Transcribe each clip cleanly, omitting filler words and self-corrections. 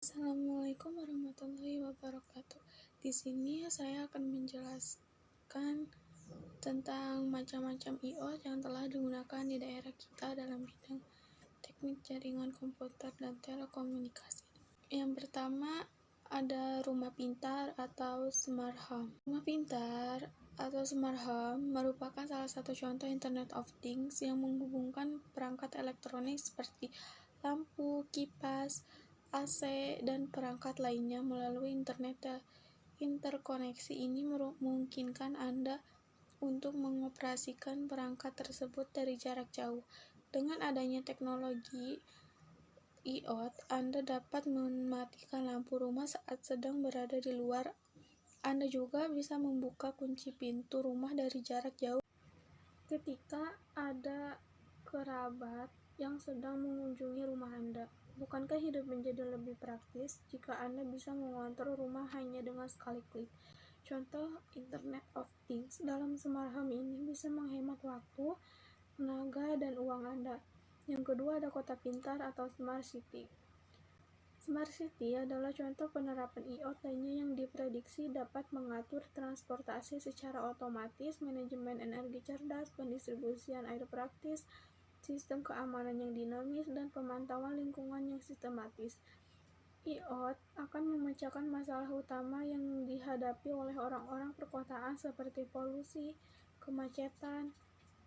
Assalamualaikum warahmatullahi wabarakatuh. Di sini saya akan menjelaskan tentang macam-macam IoT yang telah digunakan di daerah kita dalam bidang teknik jaringan komputer dan telekomunikasi. Yang pertama ada rumah pintar atau smart home. Rumah pintar atau smart home merupakan salah satu contoh Internet of Things yang menghubungkan perangkat elektronik seperti lampu, kipas, AC, dan perangkat lainnya melalui internet. Interkoneksi ini memungkinkan Anda untuk mengoperasikan perangkat tersebut dari jarak jauh. Dengan adanya teknologi IoT, Anda dapat mematikan lampu rumah saat sedang berada di luar. Anda juga bisa membuka kunci pintu rumah dari jarak jauh ketika ada kerabat yang sedang mengunjungi rumah Anda. Bukankah hidup menjadi lebih praktis jika Anda bisa mengontrol rumah hanya dengan sekali klik? Contoh Internet of Things dalam smart home ini bisa menghemat waktu, tenaga, dan uang Anda. Yang kedua ada kota pintar atau smart city. Smart city adalah contoh penerapan IoT lainnya yang diprediksi dapat mengatur transportasi secara otomatis, manajemen energi cerdas, pendistribusian air praktis, sistem keamanan yang dinamis, dan pemantauan lingkungan yang sistematis. IoT akan memecahkan masalah utama yang dihadapi oleh orang-orang perkotaan seperti polusi, kemacetan,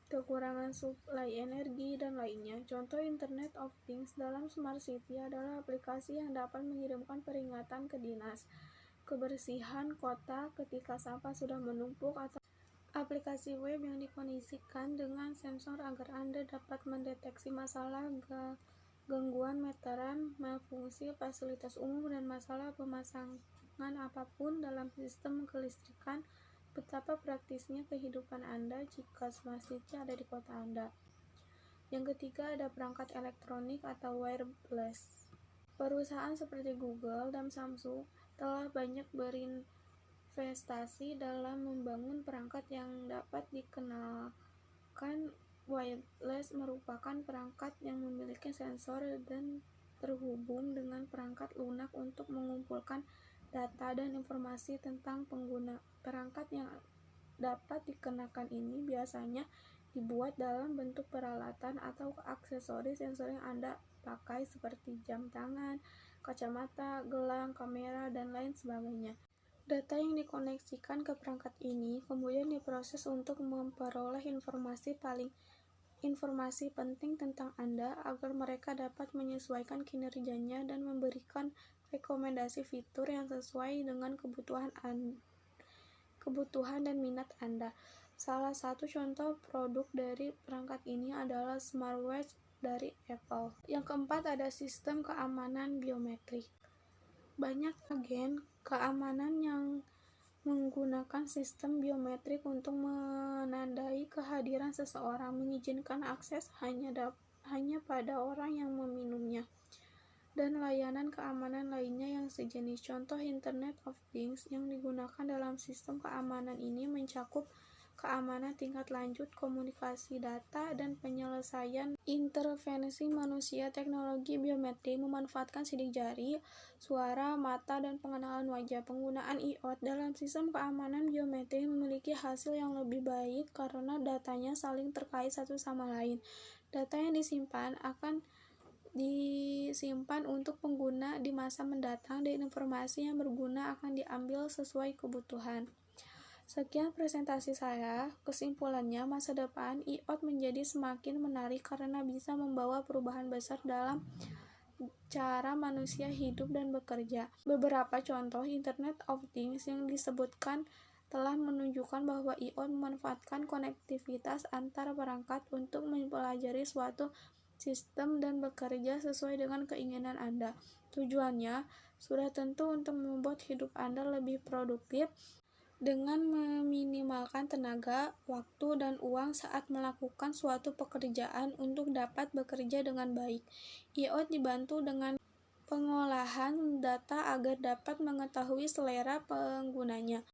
kekurangan suplai energi, dan lainnya. Contoh Internet of Things dalam Smart City adalah aplikasi yang dapat mengirimkan peringatan ke dinas kebersihan kota ketika sampah sudah menumpuk, atau aplikasi web yang dikoneksikan dengan sensor agar Anda dapat mendeteksi masalah gangguan meteran, malfungsi fasilitas umum, dan masalah pemasangan apapun dalam sistem kelistrikan. Betapa praktisnya kehidupan Anda jika Smart City ada di kota Anda. Yang ketiga ada perangkat elektronik atau wireless. Perusahaan seperti Google dan Samsung telah banyak berinvestasi dalam membangun perangkat yang dapat dikenalkan. Wireless merupakan perangkat yang memiliki sensor dan terhubung dengan perangkat lunak untuk mengumpulkan data dan informasi tentang pengguna. Perangkat yang dapat dikenakan ini biasanya dibuat dalam bentuk peralatan atau aksesoris yang sering Anda pakai seperti jam tangan, kacamata, gelang, kamera, dan lain sebagainya. Data yang dikoneksikan ke perangkat ini kemudian diproses untuk memperoleh informasi penting tentang Anda agar mereka dapat menyesuaikan kinerjanya dan memberikan rekomendasi fitur yang sesuai dengan kebutuhan dan minat Anda. Salah satu contoh produk dari perangkat ini adalah smartwatch dari Apple. Yang keempat ada sistem keamanan biometrik. Banyak agen keamanan yang menggunakan sistem biometrik untuk menandai kehadiran seseorang, mengizinkan akses hanya pada orang yang meminumnya, dan layanan keamanan lainnya yang sejenis. Contoh Internet of Things yang digunakan dalam sistem keamanan ini mencakup keamanan tingkat lanjut, komunikasi data, dan penyelesaian intervensi manusia. Teknologi biometrik memanfaatkan sidik jari, suara, mata, dan pengenalan wajah. Penggunaan IoT dalam sistem keamanan biometrik memiliki hasil yang lebih baik karena datanya saling terkait satu sama lain. Data yang disimpan akan disimpan untuk pengguna di masa mendatang, dan informasi yang berguna akan diambil sesuai kebutuhan. Sekian presentasi saya. Kesimpulannya, masa depan IoT menjadi semakin menarik karena bisa membawa perubahan besar dalam cara manusia hidup dan bekerja. Beberapa contoh Internet of Things yang disebutkan telah menunjukkan bahwa IoT memanfaatkan konektivitas antar perangkat untuk mempelajari suatu sistem dan bekerja sesuai dengan keinginan Anda. Tujuannya sudah tentu untuk membuat hidup Anda lebih produktif dengan meminimalkan tenaga, waktu, dan uang saat melakukan suatu pekerjaan untuk dapat bekerja dengan baik. IoT dibantu dengan pengolahan data agar dapat mengetahui selera penggunanya.